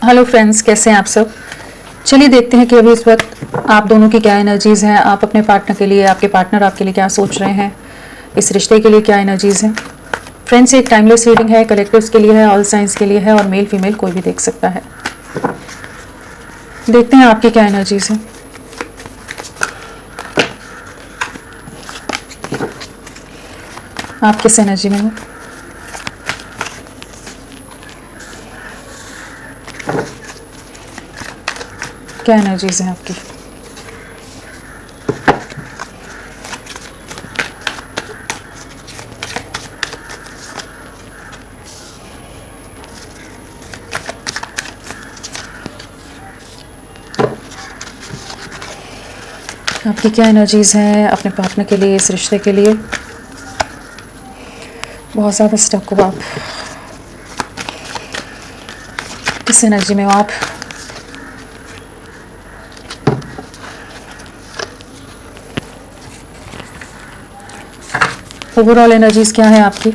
Hello friends, कैसे हैं आप सब। चलिए देखते हैं कि अभी इस वक्त आप दोनों की क्या एनर्जीज़ हैं। आप अपने पार्टनर के लिए, आपके पार्टनर आपके लिए क्या सोच रहे हैं, इस रिश्ते के लिए क्या एनर्जीज़ हैं। फ्रेंड्स, एक टाइमलेस रीडिंग है, कलेक्टिव्स के लिए है, ऑल साइंस के लिए है और मेल फीमेल कोई भी देख सकता है। देखते हैं आपकी क्या एनर्जीज़ हैं। आप किस एनर्जी में हो। क्या एनर्जीज़ हैं आपकी। आपकी क्या एनर्जीज़ हैं अपने पार्टनर के लिए, इस रिश्ते के लिए। बहुत ज़्यादा स्टक हो आप, किस एनर्जी में हो आप। ओवरऑल एनर्जीज क्या है आपकी।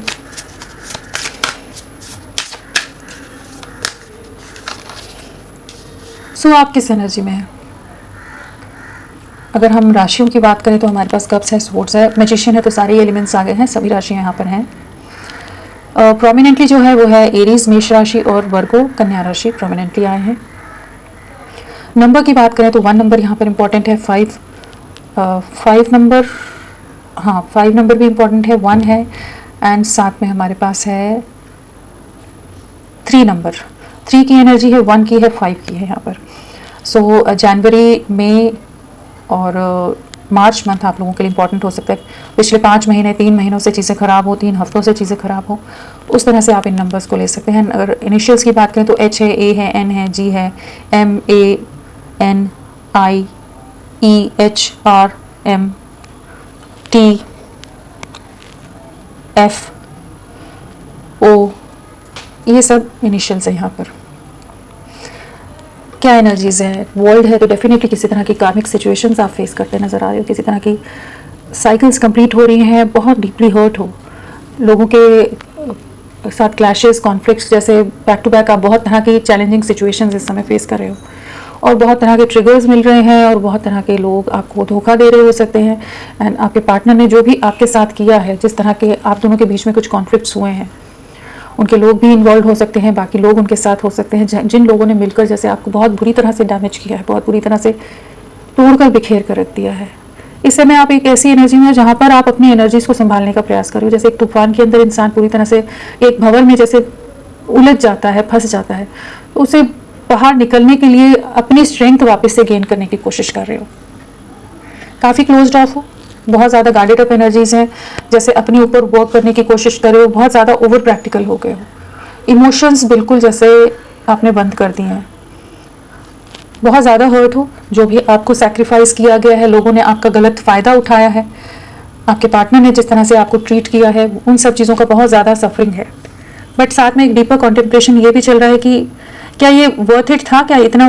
आप किस एनर्जी में है। अगर हम राशियों की बात करें तो हमारे पास कप्स है, स्वॉर्ड्स है, मैजिशियन है, तो सारे एलिमेंट्स आ गए हैं, सभी राशियां यहाँ पर हैं। प्रोमिनेंटली जो है वो है एरीज मेष राशि और वर्गो कन्या राशि प्रोमिनेंटली आए हैं। नंबर की बात करें तो 1 नंबर यहाँ पर इंपॉर्टेंट है, 5 नंबर, हाँ 5 नंबर भी इम्पॉर्टेंट है, 1 है एंड साथ में हमारे पास है 3 नंबर। 3 की एनर्जी है, 1 की है, 5 की है यहाँ पर। जनवरी में और मार्च मंथ आप लोगों के लिए इंपॉर्टेंट हो सकता है। पिछले 5 महीने, 3 महीनों से चीज़ें ख़राब हो, 3 हफ्तों से चीज़ें ख़राब हो, उस तरह से आप इन नंबर्स को ले सकते हैं। अगर इनिशियल्स की बात करें तो H है, A है, N है, G है, M A N I E H R M T F O, ये सब इनिशियल्स है यहाँ पर। क्या एनर्जीज है। वर्ल्ड है तो डेफिनेटली किसी तरह की कार्मिक सिचुएशंस आप फेस करते नजर आ रहे हो, किसी तरह की साइकिल्स कंप्लीट हो रही हैं, बहुत डीपली हर्ट हो, लोगों के साथ क्लैशेस, कॉन्फ्लिक्ट्स जैसे बैक टू बैक आप बहुत तरह की चैलेंजिंग सिचुएशंस इस समय फेस कर रहे हो और बहुत तरह के ट्रिगर्स मिल रहे हैं और बहुत तरह के लोग आपको धोखा दे रहे हो सकते हैं। एंड आपके पार्टनर ने जो भी आपके साथ किया है, जिस तरह के आप दोनों के बीच में कुछ कॉन्फ्लिक्ट्स हुए हैं, उनके लोग भी इन्वॉल्व हो सकते हैं, बाकी लोग उनके साथ हो सकते हैं, जिन लोगों ने मिलकर जैसे आपको बहुत बुरी तरह से डैमेज किया है, बहुत बुरी तरह से तोड़कर बिखेर कर रख दिया है। इस समय आप एक ऐसी एनर्जी में हो जहाँ पर आप अपनी एनर्जीज को संभालने का प्रयास करो। जैसे एक तूफान के अंदर इंसान पूरी तरह से एक भंवर में जैसे उलझ जाता है, फंस जाता है, तो उसे बाहर निकलने के लिए अपनी स्ट्रेंथ वापस से गेन करने की कोशिश कर रहे हो। काफ़ी क्लोज्ड ऑफ हो, बहुत ज़्यादा गार्डेड अप एनर्जीज हैं, जैसे अपने ऊपर वर्क करने की कोशिश कर रहे हो, बहुत ज़्यादा ओवर प्रैक्टिकल हो गए हो, इमोशंस बिल्कुल जैसे आपने बंद कर दिए हैं, बहुत ज़्यादा हर्ट हो, जो भी आपको सैक्रिफाइस किया गया है, लोगों ने आपका गलत फ़ायदा उठाया है, आपके पार्टनर ने जिस तरह से आपको ट्रीट किया है, उन सब चीज़ों का बहुत ज़्यादा सफरिंग है। बट साथ में एक डीपर कॉन्टेम्पलेशन ये भी चल रहा है कि क्या ये वर्थ इट था, क्या इतना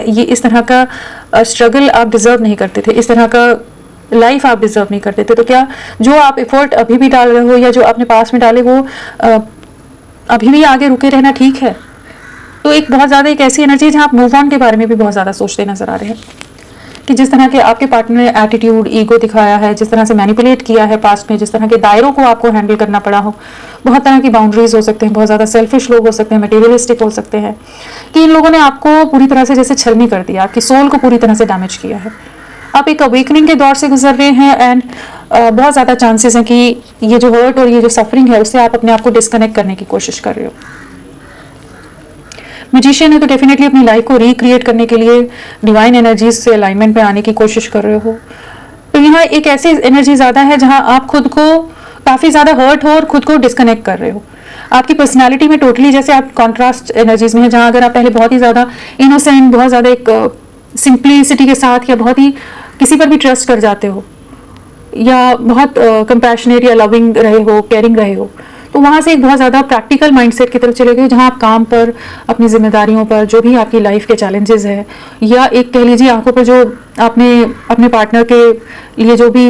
ये इस तरह का स्ट्रगल आप डिज़र्व नहीं करते थे, इस तरह का लाइफ आप डिजर्व नहीं करते थे, तो क्या जो आप एफर्ट अभी भी डाल रहे हो या जो आपने पास में डाले वो अभी भी आगे रुके रहना ठीक है। तो एक बहुत ज़्यादा एक ऐसी एनर्जी है जहाँ आप मूव ऑन के बारे में भी बहुत ज़्यादा सोचते नजर आ रहे हैं कि जिस तरह के आपके पार्टनर ने एटीट्यूड, ईगो दिखाया है, जिस तरह से मैनिपुलेट किया है पास्ट में, जिस तरह के दायरों को आपको हैंडल करना पड़ा हो, बहुत तरह की बाउंड्रीज हो सकते हैं, बहुत ज़्यादा सेल्फिश लोग हो सकते हैं, मटेरियलिस्टिक हो सकते हैं, कि इन लोगों ने आपको पूरी तरह से जैसे छलनी कर दिया, आपकी सोल को पूरी तरह से डैमेज किया है। आप एक अवेकनिंग के दौर से गुजर रहे हैं एंड बहुत ज़्यादा चांसेस हैं कि ये जो हर्ट और ये जो सफरिंग है उससे आप अपने आप को डिस्कनेक्ट करने की कोशिश कर रहे हो। मैजिशियन है तो डेफिनेटली अपनी लाइफ को रिक्रिएट करने के लिए डिवाइन एनर्जीज से अलाइनमेंट में आने की कोशिश कर रहे हो। तो यहाँ एक ऐसी एनर्जी ज़्यादा है जहाँ आप खुद को काफ़ी ज़्यादा हर्ट हो और खुद को डिस्कनेक्ट कर रहे हो। आपकी पर्सनैलिटी में टोटली जैसे आप कॉन्ट्रास्ट एनर्जीज में है, जहाँ अगर आप पहले बहुत ही ज़्यादा इनोसेंट, बहुत ज़्यादा एक सिंप्लिसिटी के साथ या बहुत ही किसी पर भी ट्रस्ट कर जाते हो या बहुत कंपैशनेट या लविंग रहे हो, केयरिंग रहे हो, तो वहाँ से एक बहुत ज़्यादा प्रैक्टिकल माइंडसेट की तरफ चले गए, जहाँ आप काम पर, अपनी जिम्मेदारियों पर, जो भी आपकी लाइफ के चैलेंजेस है, या एक कह लीजिए आंखों पर जो आपने अपने पार्टनर के लिए जो भी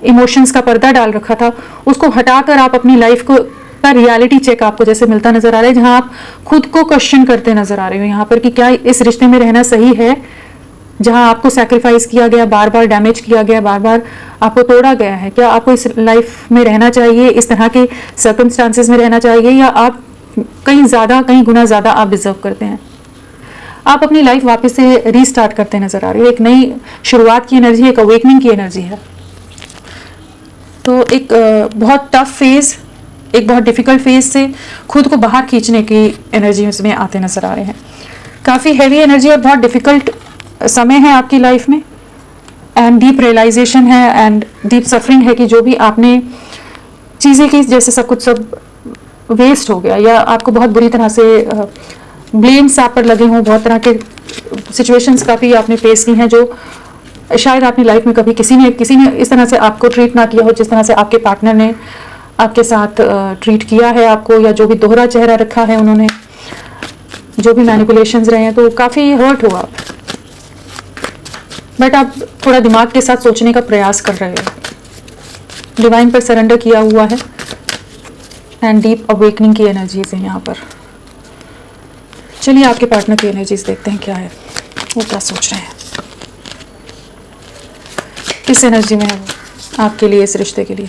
इमोशंस का पर्दा डाल रखा था, उसको हटाकर आप अपनी लाइफ को का रियलिटी चेक आपको जैसे मिलता नजर आ रहा है, जहां आप खुद को क्वेश्चन करते नजर आ रहे हो यहाँ पर कि क्या इस रिश्ते में रहना सही है, जहां आपको सैक्रिफाइस किया गया, बार बार डैमेज किया गया, बार बार आपको तोड़ा गया है। क्या आपको इस लाइफ में रहना चाहिए, इस तरह के सर्कमस्टांसेस में रहना चाहिए, या आप कहीं गुना ज्यादा आप डिजर्व करते हैं। आप अपनी लाइफ वापस से रीस्टार्ट करते नजर आ रहे हो, एक नई शुरुआत की एनर्जी, एक अवेकनिंग की एनर्जी है। तो एक बहुत टफ फेज, एक बहुत डिफिकल्ट फेज से खुद को बाहर खींचने की एनर्जी में आते नजर आ रहे हैं। काफ़ी हैवी एनर्जी और बहुत डिफिकल्ट समय है आपकी लाइफ में, एंड डीप रियलाइजेशन है एंड डीप सफरिंग है कि जो भी आपने चीज़ें की, जैसे सब कुछ सब वेस्ट हो गया, या आपको बहुत बुरी तरह से ब्लेम्स आप पर लगे हों, बहुत तरह के सिचुएशंस काफ़ी आपने फेस की हैं जो शायद अपनी लाइफ में कभी किसी ने इस तरह से आपको ट्रीट ना किया हो, जिस तरह से आपके पार्टनर ने आपके साथ ट्रीट किया है आपको, या जो भी दोहरा चेहरा रखा है उन्होंने, जो भी मैनिपुलेशंस रहे हैं, तो काफ़ी हर्ट हुआ आप। बट आप थोड़ा दिमाग के साथ सोचने का प्रयास कर रहे हो, डिवाइन पर सरेंडर किया हुआ है, एंड डीप अवेकनिंग की एनर्जीज है यहाँ पर। चलिए आपके पार्टनर की एनर्जीज देखते हैं क्या है, वो क्या सोच रहे हैं, किस एनर्जी में है वो आपके लिए, इस रिश्ते के लिए।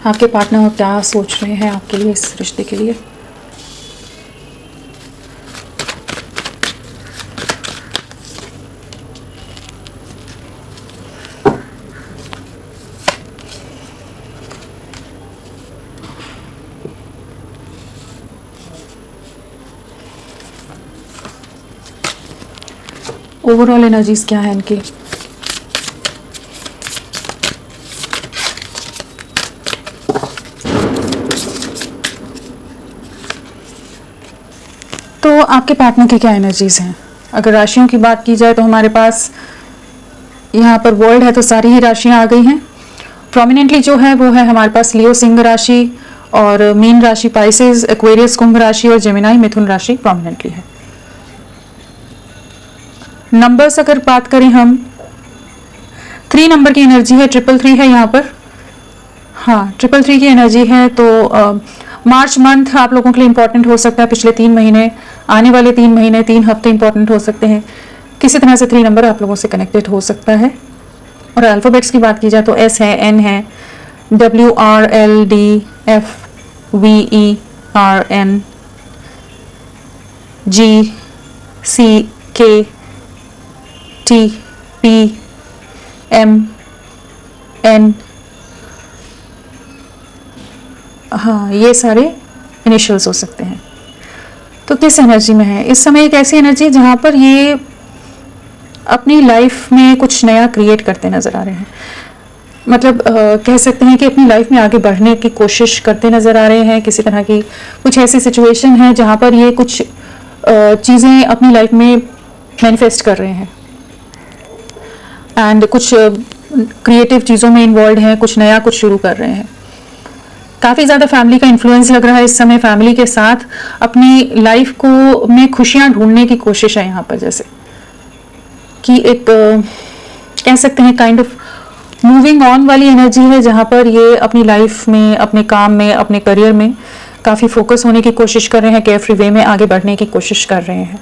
आपके पार्टनर क्या सोच रहे हैं आपके लिए, इस रिश्ते के लिए। ओवरऑल एनर्जीज क्या है इनकी। तो आपके पार्टनर की क्या एनर्जीज हैं। अगर राशियों की बात की जाए तो हमारे पास यहाँ पर वर्ल्ड है, तो सारी ही राशियाँ आ गई हैं। प्रोमिनेंटली जो है वो है हमारे पास लियो सिंह राशि, और मीन राशि पाइसेस, एक्वेरियस कुंभ राशि, और जेमिनाई मिथुन राशि प्रोमिनेंटली है। नंबर्स अगर बात करें हम, 3 नंबर की एनर्जी है, 333 है यहाँ पर। हाँ, 333 की एनर्जी है। तो मार्च मंथ आप लोगों के लिए इंपॉर्टेंट हो सकता है। पिछले 3 महीने, आने वाले 3 महीने, 3 हफ्ते इंपॉर्टेंट हो सकते हैं। किसी तरह से 3 नंबर आप लोगों से कनेक्टेड हो सकता है। और अल्फ़ाबेट्स की बात की जाए तो एस है, एन है, WRLDFVERN, GCKTPMN, हाँ, ये सारे इनिशियल्स हो सकते हैं। तो किस एनर्जी में है इस समय? एक ऐसी एनर्जी जहाँ पर ये अपनी लाइफ में कुछ नया क्रिएट करते नजर आ रहे हैं। मतलब कह सकते हैं कि अपनी लाइफ में आगे बढ़ने की कोशिश करते नजर आ रहे हैं। किसी तरह की कुछ ऐसी सिचुएशन है जहाँ पर ये कुछ चीज़ें अपनी लाइफ में मैनिफेस्ट कर रहे हैं, एंड कुछ क्रिएटिव चीज़ों में इन्वॉल्व हैं, कुछ नया कुछ शुरू कर रहे हैं। काफ़ी ज़्यादा फैमिली का इन्फ्लुएंस लग रहा है इस समय। फैमिली के साथ अपनी लाइफ को में खुशियाँ ढूंढने की कोशिश है यहाँ पर, जैसे कि एक कह सकते हैं काइंड ऑफ मूविंग ऑन वाली एनर्जी है, जहाँ पर ये अपनी लाइफ में, अपने काम में, अपने करियर में काफ़ी फोकस होने की कोशिश कर रहे हैं, केयरफ्री वे में आगे बढ़ने की कोशिश कर रहे हैं।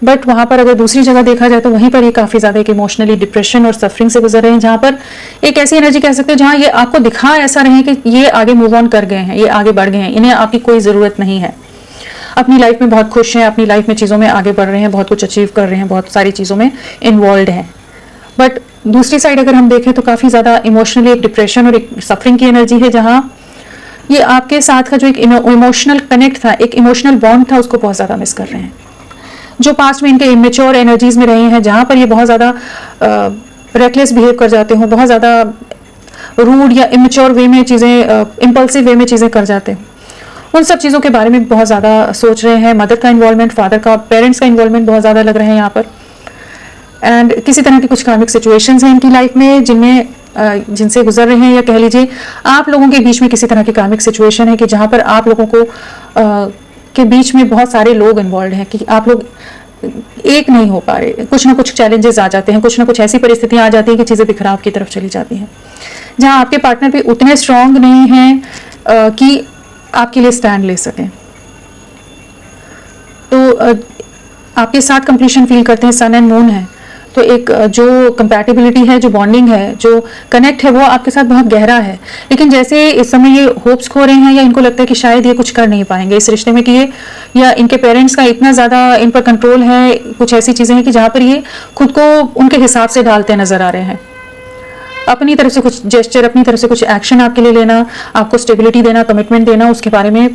बट वहाँ पर अगर दूसरी जगह देखा जाए तो वहीं पर ये काफ़ी ज़्यादा एक इमोशनली डिप्रेशन और सफरिंग से गुजर रहे हैं, जहाँ पर एक ऐसी एनर्जी कह सकते हैं जहाँ ये आपको दिखा ऐसा रहे कि ये आगे मूव ऑन कर गए हैं, ये आगे बढ़ गए हैं, इन्हें आपकी कोई ज़रूरत नहीं है, अपनी लाइफ में बहुत खुश हैं, अपनी लाइफ में चीज़ों में आगे बढ़ रहे हैं, बहुत कुछ अचीव कर रहे हैं, बहुत सारी चीज़ों में इन्वॉल्व हैं। बट दूसरी साइड अगर हम देखें तो काफ़ी ज़्यादा इमोशनली एक डिप्रेशन और एक सफरिंग की एनर्जी है, जहाँ ये आपके साथ का जो एक इमोशनल कनेक्ट था, एक इमोशनल बॉन्ड था, उसको बहुत ज़्यादा मिस कर रहे हैं। जो पास्ट में इनके इमेच्योर एनर्जीज में रहे हैं, जहाँ पर ये बहुत ज़्यादा रेकलेस बिहेव कर जाते हो, बहुत ज़्यादा रूड या इमेच्योर वे में चीज़ें, इम्पल्सिव वे में चीज़ें कर जाते हैं, उन सब चीज़ों के बारे में बहुत ज़्यादा सोच रहे हैं। मदर का इन्वॉल्वमेंट, फादर का, पेरेंट्स का इन्वॉल्वमेंट बहुत ज़्यादा लग रहे हैं यहाँ पर। एंड किसी तरह की कुछ कार्मिक सिचुएशंस हैं इनकी लाइफ में, जिनमें जिनसे गुजर रहे हैं, या कह लीजिए आप लोगों के बीच में किसी तरह की कार्मिक सिचुएशन है कि जहाँ पर आप लोगों को के बीच में बहुत सारे लोग इन्वॉल्व हैं कि आप लोग एक नहीं हो पा रहे, कुछ ना कुछ चैलेंजेस आ जाते हैं, कुछ ना कुछ ऐसी परिस्थितियां आ जाती हैं कि चीज़ें बिखराव की तरफ चली जाती हैं, जहाँ आपके पार्टनर भी उतने स्ट्रांग नहीं हैं कि आपके लिए स्टैंड ले सकें। तो आपके साथ कंप्लीशन फील करते हैं, सन एंड मून है, तो एक जो कंपैटिबिलिटी है, जो बॉन्डिंग है, जो कनेक्ट है, वो आपके साथ बहुत गहरा है। लेकिन जैसे इस समय ये होप्स खो रहे हैं या इनको लगता है कि शायद ये कुछ कर नहीं पाएंगे इस रिश्ते में, कि ये या इनके पेरेंट्स का इतना ज़्यादा इन पर कंट्रोल है, कुछ ऐसी चीज़ें हैं कि जहाँ पर ये खुद को उनके हिसाब से ढालते नजर आ रहे हैं। अपनी तरफ से कुछ जेस्चर, अपनी तरफ से कुछ एक्शन आपके लिए लेना, आपको स्टेबिलिटी देना, कमिटमेंट देना, उसके बारे में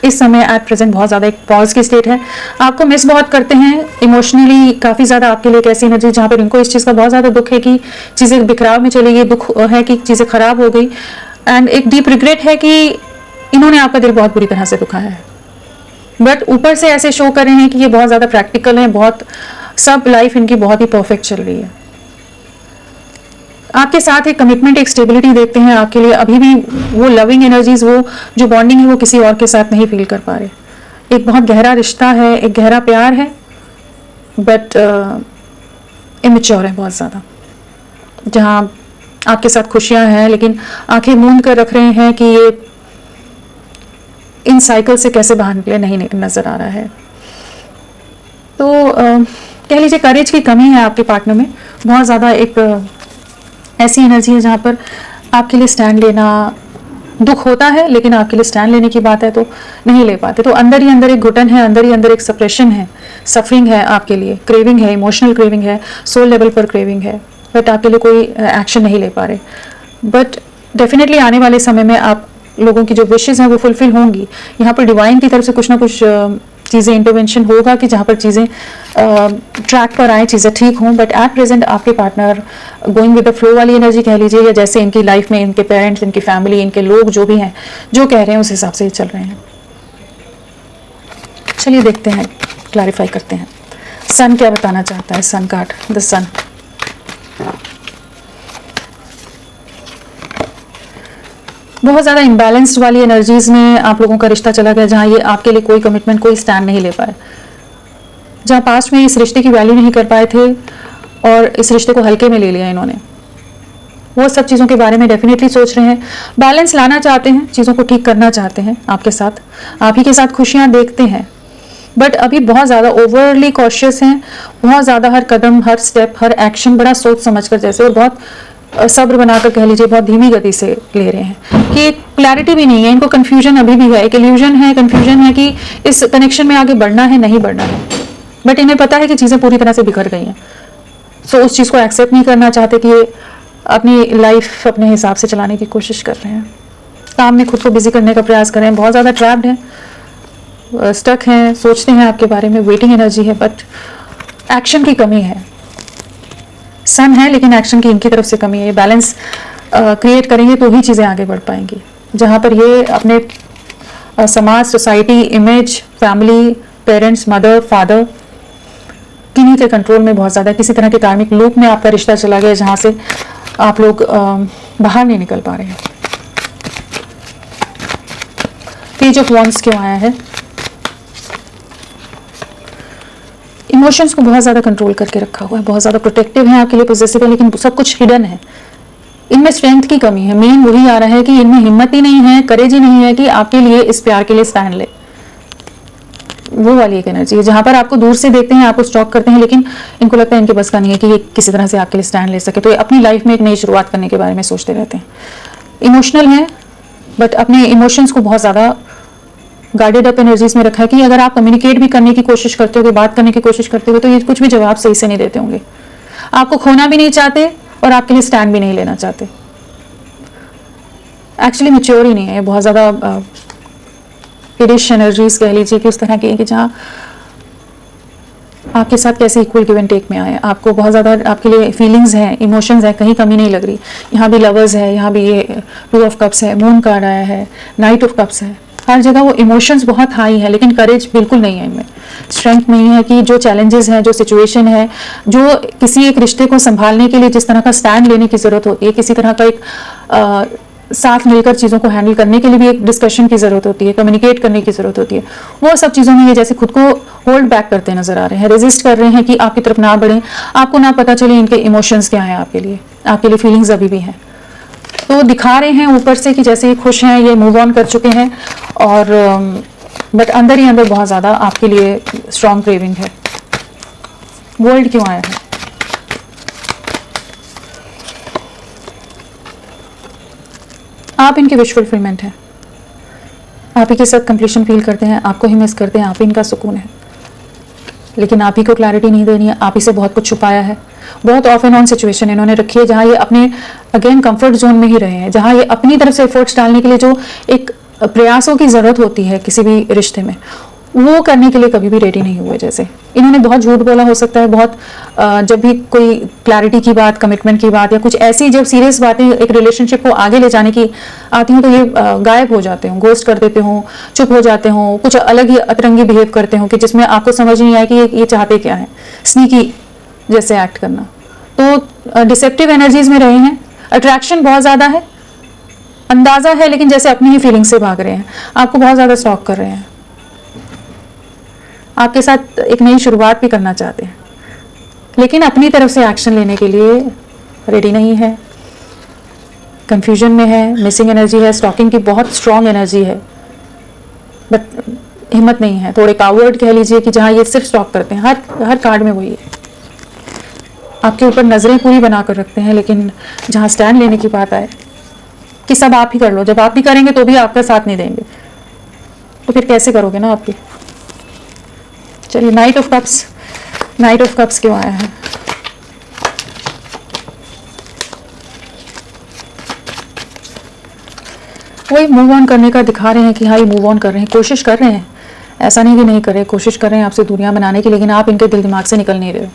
इस समय एट प्रेजेंट बहुत ज़्यादा एक पॉज की स्टेट है। आपको मिस बहुत करते हैं इमोशनली, काफ़ी ज़्यादा आपके लिए एक ऐसी एनर्जी जहाँ पर इनको इस चीज़ का बहुत ज़्यादा दुख है कि चीज़ें बिखराव में चली गई, दुख है कि चीज़ें खराब हो गई, एंड एक डीप रिग्रेट है कि इन्होंने आपका दिल बहुत बुरी तरह से दुखाया है। बट ऊपर से ऐसे शो कर रहे हैं कि ये बहुत ज़्यादा प्रैक्टिकल है, बहुत सब लाइफ इनकी बहुत ही परफेक्ट चल रही है। आपके साथ एक कमिटमेंट, एक स्टेबिलिटी देखते हैं आपके लिए। अभी भी वो लविंग एनर्जीज, वो जो बॉन्डिंग है, वो किसी और के साथ नहीं फील कर पा रहे। एक बहुत गहरा रिश्ता है, एक गहरा प्यार है, बट इमेच्योर है बहुत ज़्यादा, जहाँ आपके साथ खुशियाँ हैं लेकिन आंखें मूंद कर रख रहे हैं कि ये इन साइकिल से कैसे बाहर निकले नहीं नज़र आ रहा है। तो कह लीजिए करेज की कमी है आपके पार्टनर में बहुत ज़्यादा। एक ऐसी एनर्जी है जहाँ पर आपके लिए स्टैंड लेना, दुख होता है लेकिन आपके लिए स्टैंड लेने की बात है तो नहीं ले पाते। तो अंदर ही अंदर एक घुटन है, अंदर ही अंदर एक सप्रेशन है, सफरिंग है आपके लिए, क्रेविंग है, इमोशनल क्रेविंग है, सोल लेवल पर क्रेविंग है, बट आपके लिए कोई एक्शन नहीं ले पा रहे। बट डेफिनेटली आने वाले समय में आप लोगों की जो विशेज़ हैं वो फुलफिल होंगी। यहाँ पर डिवाइन की तरफ से कुछ ना कुछ चीज़ें इंटरवेंशन होगा कि जहाँ पर चीज़ें ट्रैक पर आए, चीज़ें ठीक हों। बट एट प्रेजेंट आपके partner going with the flow वाली एनर्जी कह लीजिए, या जैसे इनकी लाइफ में इनके पेरेंट्स, इनकी फैमिली, इनके लोग जो भी हैं, जो कह रहे हैं उस हिसाब से चल रहे हैं। चलिए देखते हैं, क्लैरिफाई करते हैं सन क्या बताना चाहता है। सन कार्ड, द सन। बहुत ज़्यादा इम्बैलेंस्ड वाली एनर्जीज में आप लोगों का रिश्ता चला गया, जहाँ ये आपके लिए कोई कमिटमेंट, कोई स्टैंड नहीं ले पाए, जहाँ पास्ट में इस रिश्ते की वैल्यू नहीं कर पाए थे और इस रिश्ते को हल्के में ले लिया इन्होंने। वो सब चीज़ों के बारे में डेफिनेटली सोच रहे हैं, बैलेंस लाना चाहते हैं, चीज़ों को ठीक करना चाहते हैं आपके साथ, आप ही के साथ खुशियाँ देखते हैं, बट अभी बहुत ज़्यादा ओवरली कॉशियस हैं, बहुत ज़्यादा हर कदम, हर स्टेप, हर एक्शन बड़ा सोच समझ कर जैसे, और बहुत सब्र बनाकर कह लीजिए बहुत धीमी गति से ले रहे हैं कि क्लैरिटी भी नहीं है इनको, कंफ्यूजन अभी भी है, एक इल्यूजन है, कंफ्यूजन है कि इस कनेक्शन में आगे बढ़ना है नहीं बढ़ना है, बट इन्हें पता है कि चीज़ें पूरी तरह से बिखर गई हैं। सो उस चीज़ को एक्सेप्ट नहीं करना चाहते कि ये अपनी लाइफ अपने हिसाब से चलाने की कोशिश कर रहे हैं, काम में खुद को बिजी करने का प्रयास कर रहे हैं, बहुत ज़्यादा ट्रैप्ड हैं, स्टक हैं, सोचते हैं आपके बारे में, वेटिंग एनर्जी है, बट एक्शन की कमी है। सन है लेकिन एक्शन की इनकी तरफ से कमी है। ये बैलेंस क्रिएट करेंगे तो ही चीज़ें आगे बढ़ पाएंगी, जहाँ पर ये अपने समाज, society, image, family, parents, mother, father किन्हीं के कंट्रोल में बहुत ज़्यादा, किसी तरह के कार्मिक लूप में आपका रिश्ता चला गया जहाँ से आप लोग बाहर नहीं निकल पा रहे हैं। पेज ऑफ वॉन्ड्स क्यों आया है? इमोशंस को बहुत ज़्यादा कंट्रोल करके रखा हुआ है, बहुत ज़्यादा प्रोटेक्टिव है आपके लिए, पॉजिटिव है, लेकिन सब कुछ हिडन है। इनमें स्ट्रेंथ की कमी है, मेन वही आ रहा है कि इनमें हिम्मत ही नहीं है, करेज ही नहीं है कि आपके लिए, इस प्यार के लिए स्टैंड ले। वो वाली एक एनर्जी है जहाँ पर आपको दूर से देखते हैं, आपको स्टॉक करते हैं, लेकिन इनको लगता है इनके बस का नहीं है कि ये किसी तरह से आपके लिए स्टैंड ले सके, तो ये अपनी लाइफ में एक नई शुरुआत करने के बारे में सोचते रहते हैं। इमोशनल है बट अपने इमोशंस को बहुत ज़्यादा गार्डेड अप एनर्जीज में रखा है कि अगर आप कम्युनिकेट भी करने की कोशिश करते हो, बात करने की कोशिश करते हो, तो ये कुछ भी जवाब सही से नहीं देते होंगे, आपको खोना भी नहीं चाहते और आपके लिए स्टैंड भी नहीं लेना चाहते। एक्चुअली मैच्योर ही नहीं है, बहुत ज़्यादा किडिश एनर्जीज कह लीजिए कि उस तरह की, कि जहाँ आपके साथ कैसे इक्वल गिव एंड टेक में आए, आपको बहुत ज़्यादा आपके लिए फीलिंग्स हैं, इमोशंस हैं, कहीं कमी नहीं लग रही। यहाँ भी लवर्स है, यहाँ भी ये टू ऑफ कप्स है, मून कार्ड आया है, नाइट ऑफ कप्स है, हर जगह वो इमोशंस बहुत हाई है, लेकिन करेज बिल्कुल नहीं है इनमें, स्ट्रेंथ नहीं है कि जो चैलेंजेस हैं, जो सिचुएशन है, जो किसी एक रिश्ते को संभालने के लिए जिस तरह का स्टैंड लेने की ज़रूरत होती है, किसी तरह का एक साथ मिलकर चीज़ों को हैंडल करने के लिए भी एक डिस्कशन की ज़रूरत होती है, कम्युनिकेट करने की ज़रूरत होती है, वो सब चीज़ों में ये जैसे खुद को होल्ड बैक करते नजर आ रहे हैं, रेजिस्ट कर रहे हैं कि आपकी तरफ ना बढ़ें, आपको ना पता चले इनके इमोशंस क्या हैं, आपके लिए फीलिंग्स अभी भी हैं। तो दिखा रहे हैं ऊपर से कि जैसे ये खुश हैं, ये मूव ऑन कर चुके हैं, और बट अंदर ही अंदर बहुत ज़्यादा आपके लिए स्ट्रॉन्ग क्रेविंग है। वर्ल्ड क्यों आया है? आप इनके विश फुलफिलमेंट हैं, आप ही के साथ कंप्लीशन फील करते हैं, आपको ही मिस करते हैं, आप ही इनका सुकून है, लेकिन आप ही को क्लैरिटी नहीं देनी है, आप ही से बहुत कुछ छुपाया है। बहुत ऑफ एंड ऑन सिचुएशन इन्होंने रखी है जहाँ ये अपने अगेन कंफर्ट जोन में ही रहे हैं, जहाँ ये अपनी तरफ से एफर्ट्स डालने के लिए जो एक प्रयासों की ज़रूरत होती है किसी भी रिश्ते में, वो करने के लिए कभी भी रेडी नहीं हुए। जैसे इन्होंने बहुत झूठ बोला हो सकता है, बहुत जब भी कोई क्लैरिटी की बात, कमिटमेंट की बात या कुछ ऐसी जब सीरियस बातें एक रिलेशनशिप को आगे ले जाने की आती हूँ तो ये गायब हो जाते हो, गोस्ट कर देते हो, चुप हो जाते हो, कुछ अलग ही अतरंगी बिहेव करते हो कि जिसमें आपको समझ नहीं आए कि ये चाहते क्या है, स्नीकी जैसे एक्ट करना। तो डिसेप्टिव एनर्जीज में रहे हैं, अट्रैक्शन बहुत ज़्यादा है, अंदाज़ा है, लेकिन जैसे अपनी ही फीलिंग से भाग रहे हैं, आपको बहुत ज़्यादा स्टॉक कर रहे हैं, आपके साथ एक नई शुरुआत भी करना चाहते हैं, लेकिन अपनी तरफ से एक्शन लेने के लिए रेडी नहीं है, कंफ्यूजन में है, मिसिंग एनर्जी है, स्टॉकिंग की बहुत स्ट्रॉन्ग एनर्जी है, बट हिम्मत नहीं है, थोड़े कावर्ड कह लीजिए कि जहाँ ये सिर्फ स्टॉक करते हैं, हर कार्ड में वही है, आपके ऊपर नज़रें पूरी बना कर रखते हैं, लेकिन जहाँ स्टैंड लेने की बात आए कि सब आप ही कर लो, जब आप भी करेंगे तो भी आपका साथ नहीं देंगे, तो फिर कैसे करोगे ना आप भी। चलिए, नाइट ऑफ कप्स क्यों आया है? वही मूव ऑन करने का दिखा रहे हैं कि हाँ ये मूव ऑन कर रहे हैं, कोशिश कर रहे हैं, ऐसा नहीं कि नहीं कर रहे, कोशिश कर रहे हैं आपसे दूरियां बनाने की, लेकिन आप इनके दिल दिमाग से निकल नहीं रहे हो।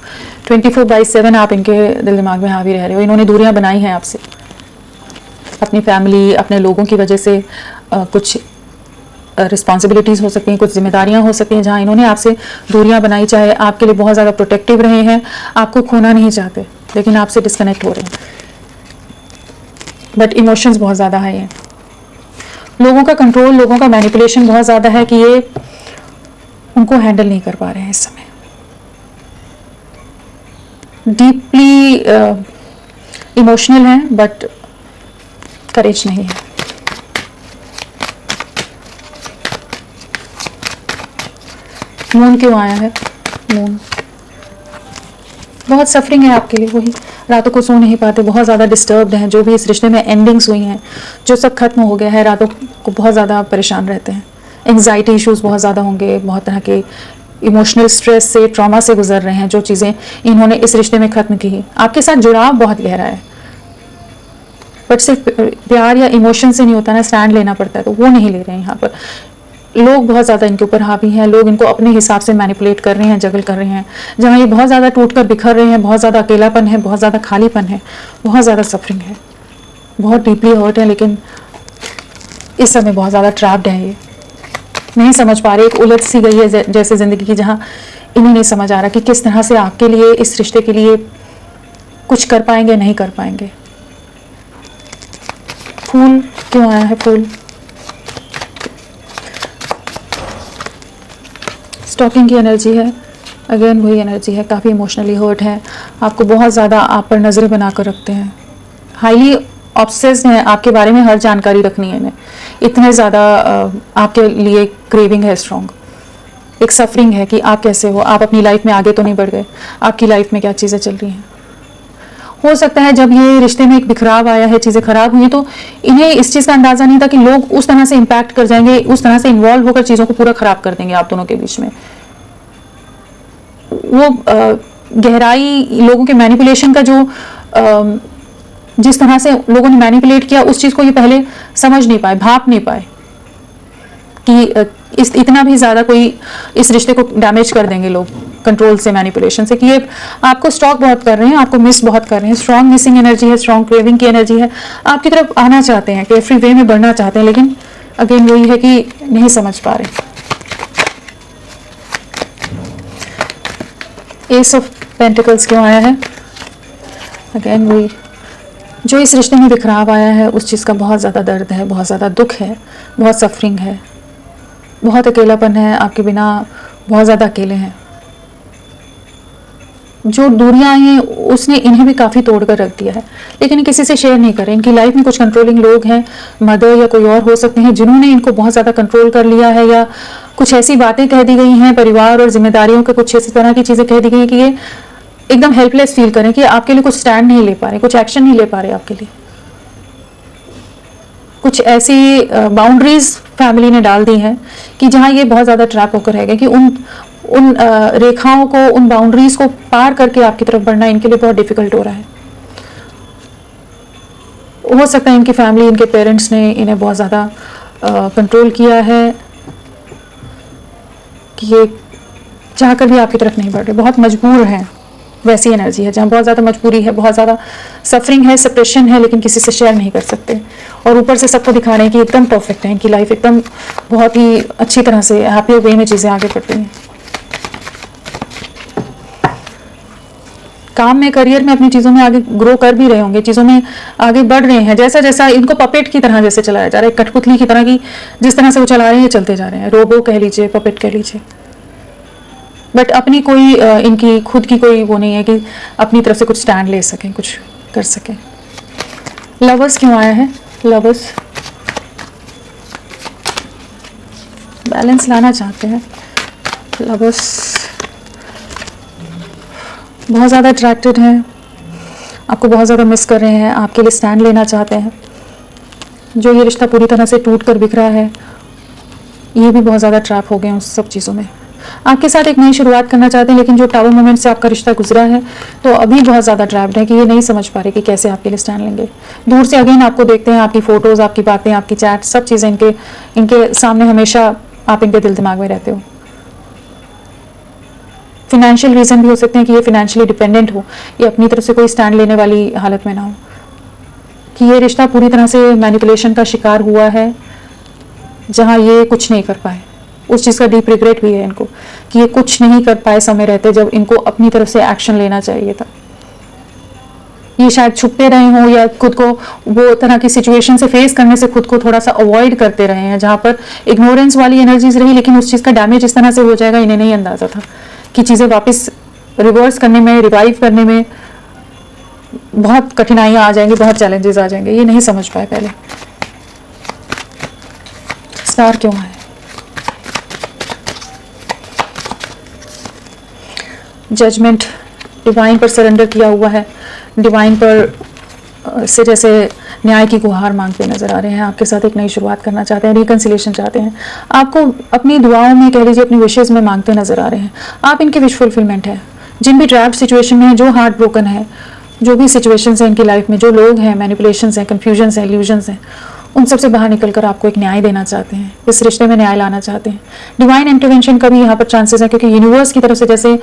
24/7 आप इनके दिल दिमाग में हावी रह रहे हो। इन्होंने दूरियां बनाई हैं आपसे, अपनी फैमिली, अपने लोगों की वजह से, कुछ रिस्पॉन्सिबिलिटीज़ हो सकती हैं, कुछ जिम्मेदारियां हो सकती हैं जहां इन्होंने आपसे दूरियां बनाई, चाहे आपके लिए बहुत ज़्यादा प्रोटेक्टिव रहे हैं, आपको खोना नहीं चाहते, लेकिन आपसे डिस्कनेक्ट हो रहे हैं, बट इमोशंस बहुत ज़्यादा हाई हैं, लोगों का कंट्रोल, लोगों का मैनिपुलेशन बहुत ज़्यादा है कि ये उनको हैंडल नहीं कर पा रहे हैं इस समय, डीपली इमोशनल हैं, बट करेज नहीं है। मून क्यों आया है? मून बहुत सफरिंग है आपके लिए, वही रातों को सो नहीं पाते, बहुत ज़्यादा डिस्टर्ब्ड हैं, जो भी इस रिश्ते में एंडिंग्स हुई हैं, जो सब खत्म हो गया है, रातों को बहुत ज़्यादा परेशान रहते हैं, एंग्जाइटी इश्यूज़ बहुत ज़्यादा होंगे, बहुत तरह के इमोशनल स्ट्रेस से, ट्रॉमा से गुजर रहे हैं, जो चीज़ें इन्होंने इस रिश्ते में ख़त्म की। आपके साथ जुड़ाव बहुत गहरा है, बट सिर्फ प्यार या इमोशन से नहीं होता ना, स्टैंड लेना पड़ता है, तो वो नहीं ले रहे हैं यहाँ पर। लोग बहुत ज़्यादा इनके ऊपर हावी हैं, लोग इनको अपने हिसाब से मैनिपुलेट कर रहे हैं, जगल कर रहे हैं, जहाँ ये बहुत ज़्यादा टूट कर बिखर रहे हैं, बहुत ज़्यादा अकेलापन है, बहुत ज़्यादा खालीपन है, बहुत ज़्यादा सफरिंग है, बहुत डीपली हर्ट है, लेकिन इस समय बहुत ज़्यादा ट्रैप्ड है, ये नहीं समझ पा रहे, एक उलझ सी गई है जैसे ज़िंदगी की, जहाँ इन्हें नहीं समझ आ रहा कि किस तरह से आपके लिए, इस रिश्ते के लिए कुछ कर पाएंगे, नहीं कर पाएंगे। फूल क्यों आया है? फूल स्टॉकिंग की एनर्जी है, अगेन वही एनर्जी है, काफ़ी इमोशनली हर्ट है, आपको बहुत ज़्यादा आप पर नज़रें बना कर रखते हैं, हाईली ऑब्सेस्ड हैं, आपके बारे में हर जानकारी रखनी है इन्हें, इतने ज़्यादा आपके लिए क्रेविंग है स्ट्रॉन्ग, एक सफरिंग है कि आप कैसे हो, आप अपनी लाइफ में आगे तो नहीं बढ़ गए, आपकी लाइफ में क्या चीज़ें चल रही हैं। हो सकता है जब ये रिश्ते में एक बिखराव आया है, चीज़ें खराब हुई, तो इन्हें इस चीज़ का अंदाज़ा नहीं था कि लोग उस तरह से इम्पैक्ट कर जाएंगे, उस तरह से इन्वॉल्व होकर चीज़ों को पूरा ख़राब कर देंगे आप दोनों के बीच में। वो गहराई, लोगों के मैनिपुलेशन का जो जिस तरह से लोगों ने मैनिपुलेट किया, उस चीज़ को ये पहले समझ नहीं पाए, भाप नहीं पाए कि इतना भी ज़्यादा कोई इस रिश्ते को डैमेज कर देंगे लोग कंट्रोल से, मैनिपुलेशन से, कि ये आपको स्टॉक बहुत कर रहे हैं, आपको मिस बहुत कर रहे हैं, स्ट्रॉन्ग मिसिंग एनर्जी है, स्ट्रॉन्ग क्रेविंग की एनर्जी है, आपकी तरफ आना चाहते हैं, केयरफ्री वे में बढ़ना चाहते हैं, लेकिन अगेन वही है कि नहीं समझ पा रहे। एस ऑफ पेंटिकल्स क्यों आया है? अगेन वही, जो इस रिश्ते में बिखराव आया है उस चीज़ का बहुत ज़्यादा दर्द है, बहुत ज़्यादा दुख है, बहुत सफरिंग है, बहुत अकेलापन है, आपके बिना बहुत ज़्यादा अकेले हैं। जो दूरियां आई हैं उसने इन्हें भी काफ़ी तोड़ कर रख दिया है, लेकिन किसी से शेयर नहीं करें। इनकी लाइफ में कुछ कंट्रोलिंग लोग हैं, मदर या कोई और हो सकते हैं, जिन्होंने इनको बहुत ज़्यादा कंट्रोल कर लिया है, या कुछ ऐसी बातें कह दी गई हैं परिवार और जिम्मेदारियों के, कुछ इस तरह की चीज़ें कह दी गई कि ये एकदम हेल्पलेस फील करें कि आपके लिए कुछ स्टैंड नहीं ले पा रहे, कुछ एक्शन नहीं ले पा रहे आपके लिए। कुछ ऐसी बाउंड्रीज फैमिली ने डाल दी हैं कि जहाँ ये बहुत ज़्यादा ट्रैप होकर रह गए कि उन रेखाओं को, उन बाउंड्रीज को पार करके आपकी तरफ बढ़ना इनके लिए बहुत डिफिकल्ट हो रहा है। हो सकता है इनकी फैमिली, इनके पेरेंट्स ने इन्हें बहुत ज़्यादा कंट्रोल किया है कि ये चाहकर भी आपकी तरफ नहीं बढ़ रहे, बहुत मजबूर हैं। वैसी एनर्जी है जहाँ बहुत ज़्यादा मजबूरी है, बहुत ज़्यादा सफरिंग है, सेपरेशन है, लेकिन किसी से शेयर नहीं कर सकते, और ऊपर से सबको दिखा रहे हैं कि एकदम परफेक्ट है, इनकी लाइफ एकदम बहुत ही अच्छी तरह से हैप्पी वे में चीज़ें आगे बढ़ रही हैं। काम में, करियर में, अपनी चीज़ों में आगे ग्रो कर भी रहे होंगे, चीज़ों में आगे बढ़ रहे हैं। जैसा जैसा इनको पपेट की तरह जैसे चलाया जा रहा है, कठपुतली की तरह की जिस तरह से वो चला रहे हैं, चलते जा रहे हैं, रोबो कह लीजिए, पपेट कह लीजिए, बट अपनी कोई इनकी खुद की कोई वो नहीं है कि अपनी तरफ से कुछ स्टैंड ले सकें, कुछ कर सकें। लवर्स क्यों आया है? लवर्स बैलेंस लाना चाहते हैं। लवर्स बहुत ज़्यादा अट्रैक्टेड हैं, आपको बहुत ज़्यादा मिस कर रहे हैं, आपके लिए स्टैंड लेना चाहते हैं। जो ये रिश्ता पूरी तरह से टूट कर बिखरा है, ये भी बहुत ज़्यादा ट्रैप हो गए हैं उस सब चीज़ों में। आपके साथ एक नई शुरुआत करना चाहते हैं, लेकिन जो टावर मोमेंट से आपका रिश्ता गुजरा है तो अभी बहुत ज़्यादा ट्रैप्ड है कि ये नहीं समझ पा रहे कि कैसे आपके लिए स्टैंड लेंगे। दूर से अगेन आपको देखते हैं, आपकी फ़ोटोज़, आपकी बातें, आपकी चैट, सब चीज़ें इनके सामने हमेशा आप इनके दिल दिमाग में रहते हो। फिनेंशियल रीज़न भी हो सकते हैं कि ये फिनेंशियली डिपेंडेंट हो, ये अपनी तरफ से कोई स्टैंड लेने वाली हालत में ना हो, कि ये रिश्ता पूरी तरह से मैनिपुलेशन का शिकार हुआ है, जहाँ ये कुछ नहीं कर पाए। उस चीज़ का डीप रिग्रेट भी है इनको कि ये कुछ नहीं कर पाए समय रहते, जब इनको अपनी तरफ से एक्शन लेना चाहिए था। ये शायद छुपते रहे हों, या खुद को वो तरह की सिचुएशन से फेस करने से खुद को थोड़ा सा अवॉइड करते रहे हैं, जहाँ पर इग्नोरेंस वाली एनर्जीज रही, लेकिन उस चीज़ का डैमेज इस तरह से हो जाएगा इन्हें नहीं अंदाज़ा था कि चीज़ें वापस रिवर्स करने में, रिवाइव करने में बहुत कठिनाइयाँ आ जाएंगी, बहुत चैलेंजेस आ जाएंगे। ये नहीं समझ पाए पहले। स्टार क्यों है? जजमेंट, डिवाइन पर सरेंडर किया हुआ है, डिवाइन पर से जैसे न्याय की गुहार मांगते नजर आ रहे हैं। आपके साथ एक नई शुरुआत करना चाहते हैं, रिकन्सिलेशन चाहते हैं, आपको अपनी दुआओं में, कह लीजिए अपनी विशेज़ में मांगते नजर आ रहे हैं। आप इनकी विश फुलफिलमेंट है। जिन भी ट्रैप्ड सिचुएशन में है, जो हार्ट ब्रोकन है, जो भी सिचुएशंस हैं इनकी लाइफ में, जो लोग हैं, मैनिपुलेशंस हैं, कन्फ्यूजन्स हैं, इल्यूजन्स हैं, उन सब से बाहर निकलकर आपको एक न्याय देना चाहते हैं, इस रिश्ते में न्याय लाना चाहते हैं। डिवाइन इंटरवेंशन का भी यहाँ पर चांसेस है, क्योंकि यूनिवर्स की तरफ से जैसे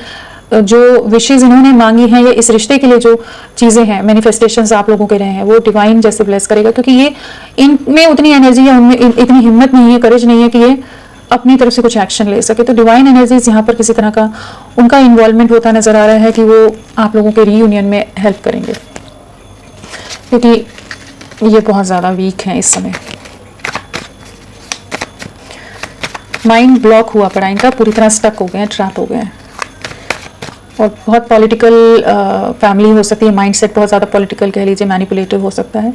जो विशेज़ इन्होंने मांगी हैं, या इस रिश्ते के लिए जो चीज़ें हैं, मैनिफेस्टेशंस आप लोगों के रहे हैं, वो डिवाइन जैसे ब्लेस करेगा, क्योंकि ये इनमें उतनी एनर्जी है, उनमें इतनी हिम्मत नहीं है, करेज नहीं है कि ये अपनी तरफ से कुछ एक्शन ले सके। तो डिवाइन एनर्जीज यहाँ पर किसी तरह का उनका इन्वॉल्वमेंट होता नजर आ रहा है कि वो आप लोगों के रीयूनियन में हेल्प करेंगे, क्योंकि ये बहुत ज़्यादा वीक हैं इस समय। माइंड ब्लॉक हुआ पड़ा इनका, पूरी तरह स्टक हो गए हैं, ट्रैप हो गए हैं। और बहुत पॉलिटिकल फैमिली हो सकती है, माइंडसेट बहुत ज़्यादा पॉलिटिकल कह लीजिए, मैनिपुलेटिव हो सकता है।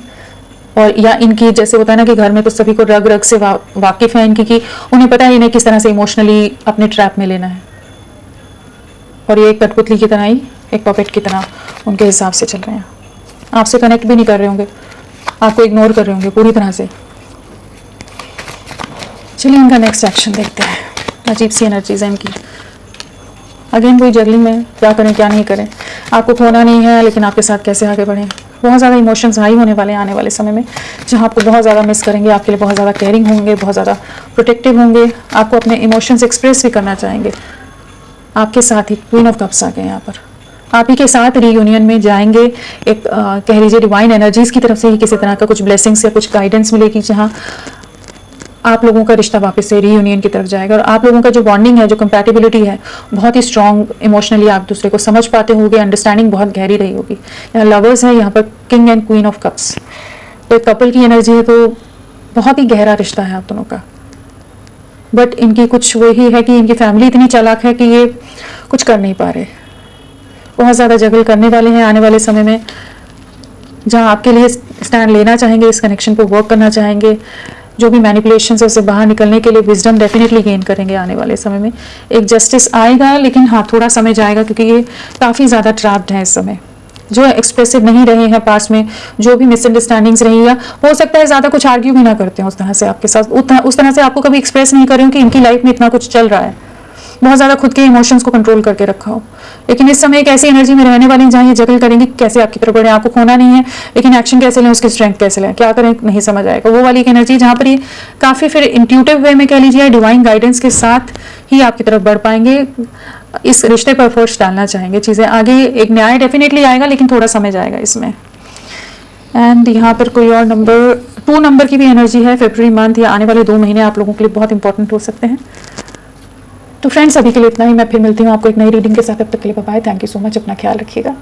और या इनकी जैसे होता है ना कि घर में तो सभी को रग रग से वाकिफ़ है इनकी, कि उन्हें पता है इन्हें किस तरह से इमोशनली अपने ट्रैप में लेना है, और ये एक कठपुतली की तरह ही, एक पपेट की तरह उनके हिसाब से चल रहे हैं। आपसे कनेक्ट भी नहीं कर रहे होंगे, आपको इग्नोर कर रहे होंगे पूरी तरह से। चलिए इनका नेक्स्ट एक्शन देखते हैं। अजीब सी एनर्जीज है इनकी। अगेन वही जगलिंग में, क्या करें क्या नहीं करें, आपको खोना नहीं है, लेकिन आपके साथ कैसे आगे बढ़ें। बहुत ज़्यादा इमोशंस हाई होने वाले हैं आने वाले समय में, जहाँ आपको बहुत ज़्यादा मिस करेंगे, आपके लिए बहुत ज़्यादा केयरिंग होंगे, बहुत ज़्यादा प्रोटेक्टिव होंगे, आपको अपने इमोशंस एक्सप्रेस भी करना चाहेंगे। आपके साथ ही क्वीन ऑफ कप्स आ गए यहाँ पर, आप ही के साथ रीयूनियन में जाएंगे। एक कह लीजिए डिवाइन एनर्जीज की तरफ से ही किसी तरह का कुछ ब्लेसिंग्स या कुछ गाइडेंस मिलेगी, जहाँ आप लोगों का रिश्ता वापस से रीयूनियन की तरफ जाएगा और आप लोगों का जो बॉन्डिंग है, जो कंपैटिबिलिटी है, बहुत ही स्ट्रॉन्ग, इमोशनली आप दूसरे को समझ पाते होंगे, अंडरस्टैंडिंग बहुत गहरी रही होगी। यहाँ लवर्स है, यहाँ पर king and queen of cups, तो एक कपल की एनर्जी है, तो बहुत ही गहरा रिश्ता है आप दोनों का। बट इनकी कुछ वही है कि इनकी फैमिली इतनी चालाक है कि ये कुछ कर नहीं पा रहे, बहुत ज़्यादा जगल करने वाले हैं आने वाले समय में। जहाँ आपके लिए स्टैंड लेना चाहेंगे, इस कनेक्शन पर वर्क करना चाहेंगे, जो भी मैनिपुलेशन है उससे बाहर निकलने के लिए विजडम डेफिनेटली गेन करेंगे आने वाले समय में। एक जस्टिस आएगा, लेकिन हाँ थोड़ा समय जाएगा, क्योंकि ये काफ़ी ज़्यादा ट्रैप्ड है इस समय, जो एक्सप्रेसिव नहीं रहे हैं पास में, जो भी मिसअंडरस्टैंडिंग्स रही है, हो सकता है ज़्यादा कुछ आर्ग्यू भी ना करते हैं उस तरह से आपके साथ, उस तरह से आपको कभी एक्सप्रेस नहीं करें कि इनकी लाइफ में इतना कुछ चल रहा है, बहुत ज़्यादा खुद के इमोशंस को कंट्रोल करके रखा हो। लेकिन इस समय एक ऐसी एनर्जी में रहने वाली जहाँ ये जगल करेंगे कैसे आपकी तरफ बढ़े, आपको खोना नहीं है, लेकिन एक्शन कैसे लें, उसकी स्ट्रेंथ कैसे लें, क्या करें नहीं समझ आएगा। वो वाली एक एनर्जी जहाँ पर ये काफ़ी फिर इंट्यूटिव वे में कह लीजिए, डिवाइन गाइडेंस के साथ ही आपकी तरफ बढ़ पाएंगे, इस रिश्ते पर एफर्ट्स डालना चाहेंगे। चीज़ें आगे एक न्याय डेफिनेटली आएगा, लेकिन थोड़ा समय जाएगा इसमें। एंड यहाँ पर कोई और नंबर 2 नंबर की भी एनर्जी है। फरवरी मंथ या आने वाले 2 महीने आप लोगों के लिए बहुत इंपॉर्टेंट हो सकते हैं। तो फ्रेंड्स, अभी के लिए इतना ही। मैं फिर मिलती हूँ आपको एक नई रीडिंग के साथ। तब तक के लिए bye bye. Thank you so much. अपना ख्याल रखिएगा।